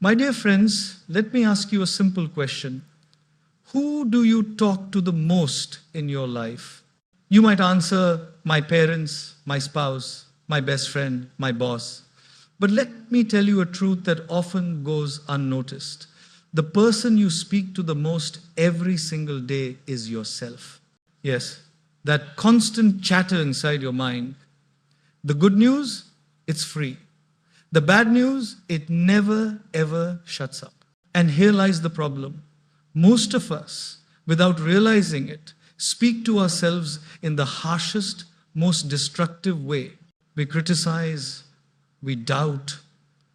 My dear friends, let me ask you a simple question. Who do you talk to the most in your life? You might answer, my parents, my spouse, my best friend, my boss. But let me tell you a truth that often goes unnoticed. The person you speak to the most every single day is yourself. Yes, that constant chatter inside your mind. The good news, it's free. The bad news, it never ever shuts up. And here lies the problem. Most of us, without realizing it, speak to ourselves in the harshest, most destructive way. We criticize, we doubt,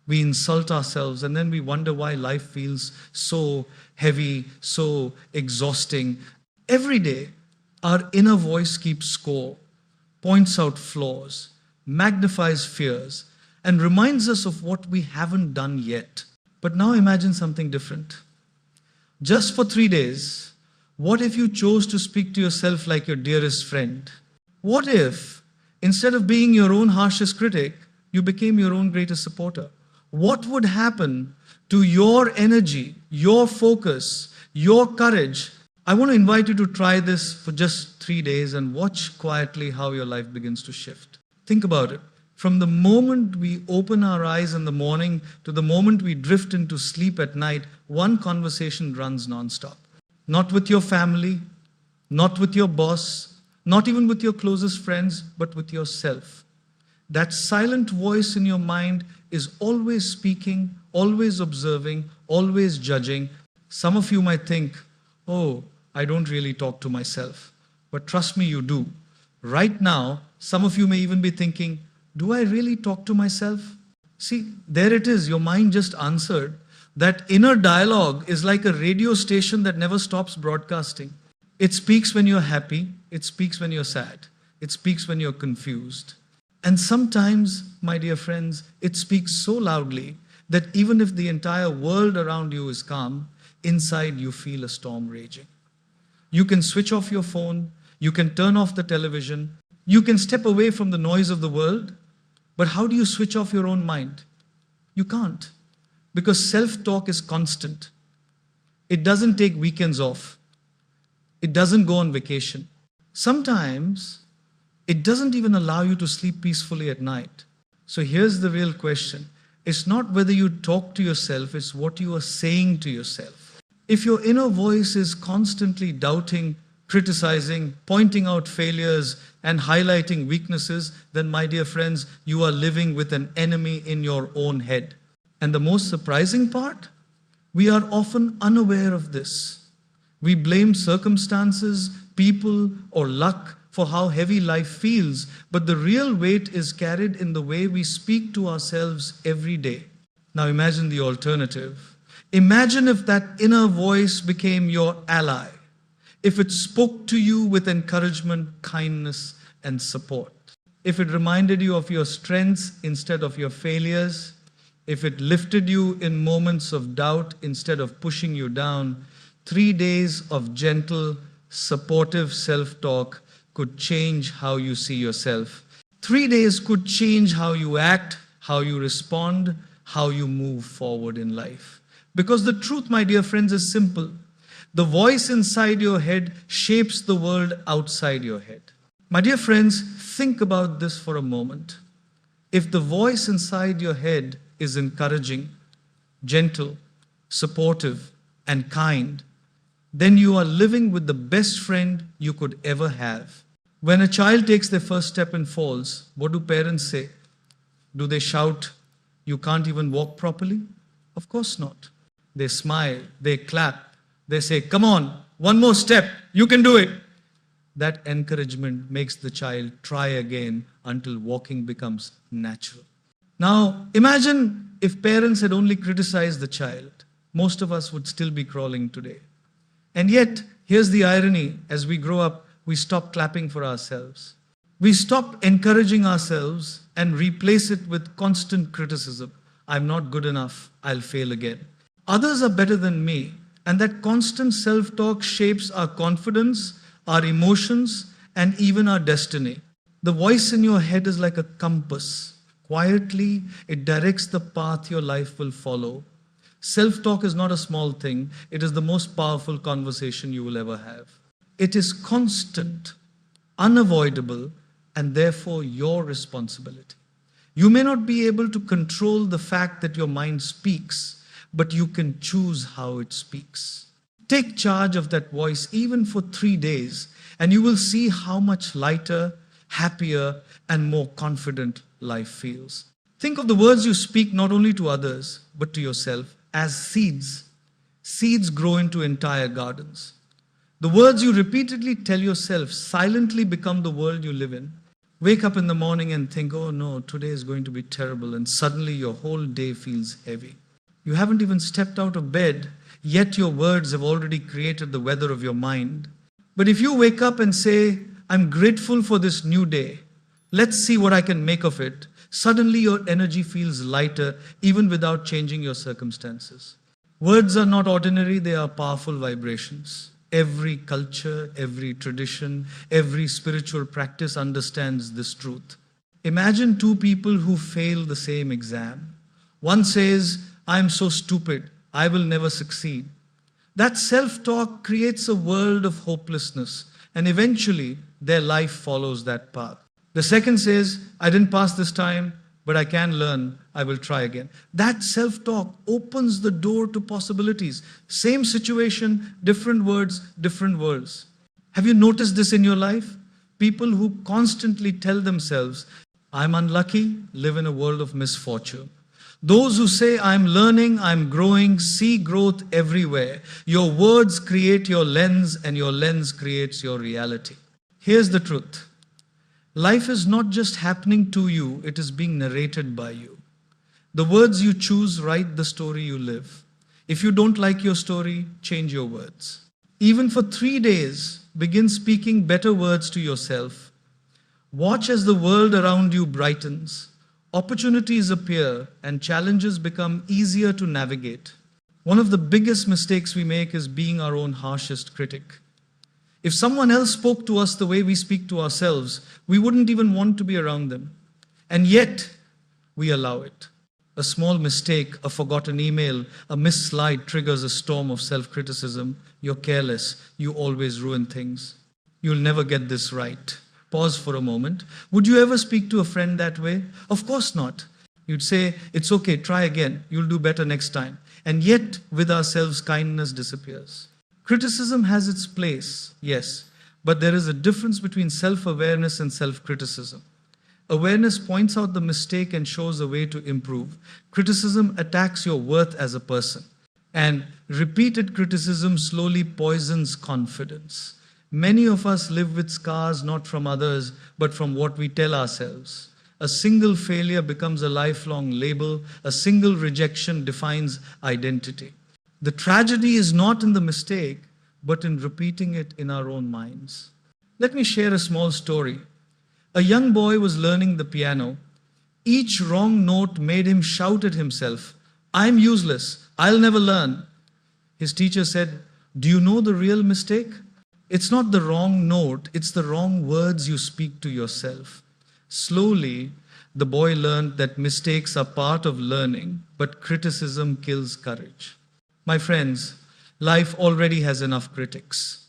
we insult ourselves, and then we wonder why life feels so heavy, so exhausting. Every day, our inner voice keeps score, points out flaws, magnifies fears, and reminds us of what we haven't done yet. But now imagine something different. Just for 3 days, what if you chose to speak to yourself like your dearest friend? What if, instead of being your own harshest critic, you became your own greatest supporter? What would happen to your energy, your focus, your courage? I want to invite you to try this for just 3 days and watch quietly how your life begins to shift. Think about it. From the moment we open our eyes in the morning to the moment we drift into sleep at night, one conversation runs nonstop. Not with your family, not with your boss, not even with your closest friends, but with yourself. That silent voice in your mind is always speaking, always observing, always judging. Some of you might think, oh, I don't really talk to myself. But trust me, you do. Right now, some of you may even be thinking, do I really talk to myself? See, there it is. Your mind just answered. That inner dialogue is like a radio station that never stops broadcasting. It speaks when you're happy. It speaks when you're sad. It speaks when you're confused. And sometimes, my dear friends, it speaks so loudly that even if the entire world around you is calm, inside you feel a storm raging. You can switch off your phone. You can turn off the television. You can step away from the noise of the world. But how do you switch off your own mind? You can't. Because self-talk is constant. It doesn't take weekends off. It doesn't go on vacation. Sometimes, it doesn't even allow you to sleep peacefully at night. So here's the real question. It's not whether you talk to yourself, it's what you are saying to yourself. If your inner voice is constantly doubting, criticizing, pointing out failures, and highlighting weaknesses, then my dear friends, you are living with an enemy in your own head. And the most surprising part, we are often unaware of this. We blame circumstances, people, or luck for how heavy life feels, but the real weight is carried in the way we speak to ourselves every day. Now imagine the alternative. Imagine if that inner voice became your ally. If it spoke to you with encouragement, kindness, and support. If it reminded you of your strengths instead of your failures. If it lifted you in moments of doubt instead of pushing you down. 3 days of gentle, supportive self-talk could change how you see yourself. 3 days could change how you act, how you respond, how you move forward in life. Because the truth, my dear friends, is simple. The voice inside your head shapes the world outside your head. My dear friends, think about this for a moment. If the voice inside your head is encouraging, gentle, supportive, and kind, then you are living with the best friend you could ever have. When a child takes their first step and falls, what do parents say? Do they shout, "You can't even walk properly"? Of course not. They smile, they clap, they say, "Come on, one more step, you can do it." That encouragement makes the child try again until walking becomes natural. Now, imagine if parents had only criticized the child. Most of us would still be crawling today. And yet, here's the irony. As we grow up, we stop clapping for ourselves. We stop encouraging ourselves and replace it with constant criticism. I'm not good enough. I'll fail again. Others are better than me. And that constant self-talk shapes our confidence, our emotions, and even our destiny. The voice in your head is like a compass. Quietly, it directs the path your life will follow. Self-talk is not a small thing. It is the most powerful conversation you will ever have. It is constant, unavoidable, and therefore your responsibility. You may not be able to control the fact that your mind speaks, but you can choose how it speaks. Take charge of that voice even for 3 days, and you will see how much lighter, happier, and more confident life feels. Think of the words you speak not only to others, but to yourself as seeds. Seeds grow into entire gardens. The words you repeatedly tell yourself silently become the world you live in. Wake up in the morning and think, oh no, today is going to be terrible, and suddenly your whole day feels heavy. You haven't even stepped out of bed, yet your words have already created the weather of your mind. But if you wake up and say, I'm grateful for this new day, let's see what I can make of it, suddenly your energy feels lighter even without changing your circumstances. Words are not ordinary, they are powerful vibrations. Every culture, every tradition, every spiritual practice understands this truth. Imagine two people who fail the same exam. One says, I'm so stupid, I will never succeed. That self-talk creates a world of hopelessness, and eventually their life follows that path. The second says, I didn't pass this time, but I can learn, I will try again. That self-talk opens the door to possibilities. Same situation, different words, different worlds. Have you noticed this in your life? People who constantly tell themselves, I'm unlucky, live in a world of misfortune. Those who say, I'm learning, I'm growing, see growth everywhere. Your words create your lens, and your lens creates your reality. Here's the truth. Life is not just happening to you, it is being narrated by you. The words you choose write the story you live. If you don't like your story, change your words. Even for 3 days, begin speaking better words to yourself. Watch as the world around you brightens. Opportunities appear and challenges become easier to navigate. One of the biggest mistakes we make is being our own harshest critic. If someone else spoke to us the way we speak to ourselves, we wouldn't even want to be around them. And yet, we allow it. A small mistake, a forgotten email, a missed slide triggers a storm of self-criticism. You're careless. You always ruin things. You'll never get this right. Pause for a moment. Would you ever speak to a friend that way? Of course not. You'd say, it's okay, try again. You'll do better next time. And yet, with ourselves, kindness disappears. Criticism has its place, yes, but there is a difference between self-awareness and self-criticism. Awareness points out the mistake and shows a way to improve. Criticism attacks your worth as a person. And repeated criticism slowly poisons confidence. Many of us live with scars not from others, but from what we tell ourselves. A single failure becomes a lifelong label. A single rejection defines identity. The tragedy is not in the mistake, but in repeating it in our own minds. Let me share a small story. A young boy was learning the piano. Each wrong note made him shout at himself, I'm useless, I'll never learn. His teacher said, do you know the real mistake? It's not the wrong note, it's the wrong words you speak to yourself. Slowly, the boy learned that mistakes are part of learning, but criticism kills courage. My friends, life already has enough critics.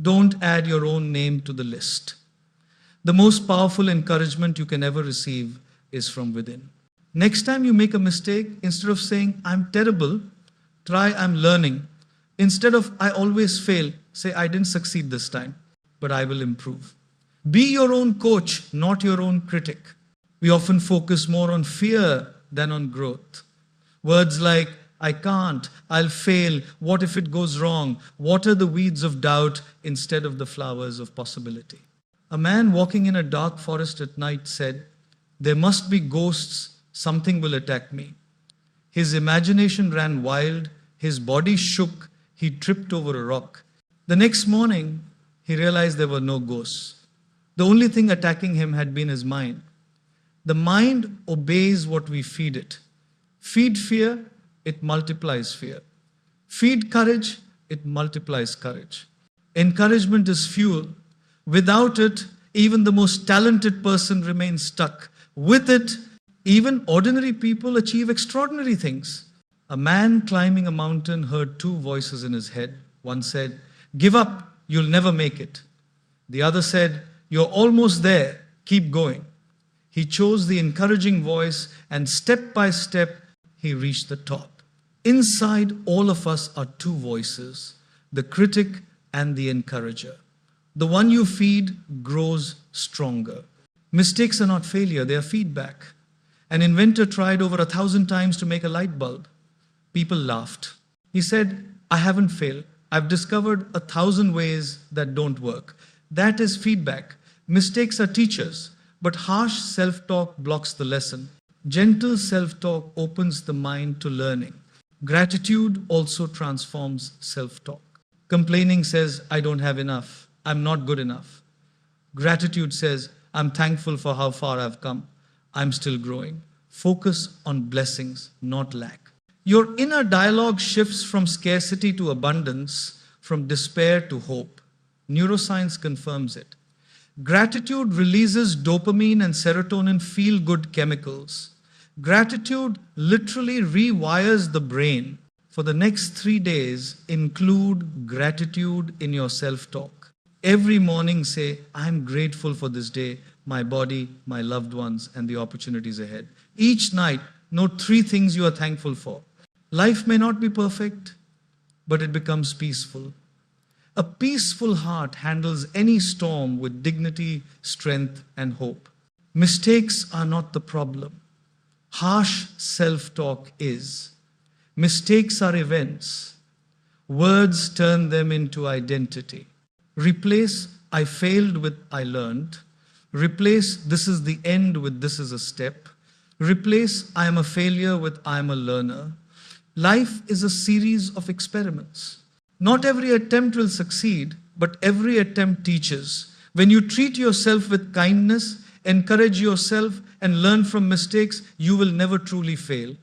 Don't add your own name to the list. The most powerful encouragement you can ever receive is from within. Next time you make a mistake, instead of saying, I'm terrible, try, I'm learning. Instead of, I always fail, say, I didn't succeed this time, but I will improve. Be your own coach, not your own critic. We often focus more on fear than on growth. Words like, I can't, I'll fail, what if it goes wrong? Water the weeds of doubt instead of the flowers of possibility. A man walking in a dark forest at night said, there must be ghosts, something will attack me. His imagination ran wild, his body shook, he tripped over a rock. The next morning, he realized there were no ghosts. The only thing attacking him had been his mind. The mind obeys what we feed it. Feed fear, it multiplies fear. Feed courage, it multiplies courage. Encouragement is fuel. Without it, even the most talented person remains stuck. With it, even ordinary people achieve extraordinary things. A man climbing a mountain heard two voices in his head. One said, "Give up, you'll never make it." The other said, "You're almost there, keep going." He chose the encouraging voice, and step by step, he reached the top. Inside all of us are two voices, the critic and the encourager. The one you feed grows stronger. Mistakes are not failure, they are feedback. An inventor tried over 1,000 times to make a light bulb. People laughed. He said, "I haven't failed. I've discovered 1,000 ways that don't work." That is feedback. Mistakes are teachers, but harsh self-talk blocks the lesson. Gentle self-talk opens the mind to learning. Gratitude also transforms self-talk. Complaining says, "I don't have enough. I'm not good enough." Gratitude says, "I'm thankful for how far I've come. I'm still growing." Focus on blessings, not lack. Your inner dialogue shifts from scarcity to abundance, from despair to hope. Neuroscience confirms it. Gratitude releases dopamine and serotonin feel-good chemicals. Gratitude literally rewires the brain. For the next 3 days, include gratitude in your self-talk. Every morning say, "I'm grateful for this day, my body, my loved ones, and the opportunities ahead." Each night, note 3 things you are thankful for. Life may not be perfect, but it becomes peaceful. A peaceful heart handles any storm with dignity, strength, and hope. Mistakes are not the problem. Harsh self-talk is. Mistakes are events. Words turn them into identity. Replace "I failed" with "I learned." Replace "this is the end" with "this is a step." Replace "I am a failure" with "I am a learner." Life is a series of experiments. Not every attempt will succeed, but every attempt teaches. When you treat yourself with kindness, encourage yourself, and learn from mistakes, you will never truly fail.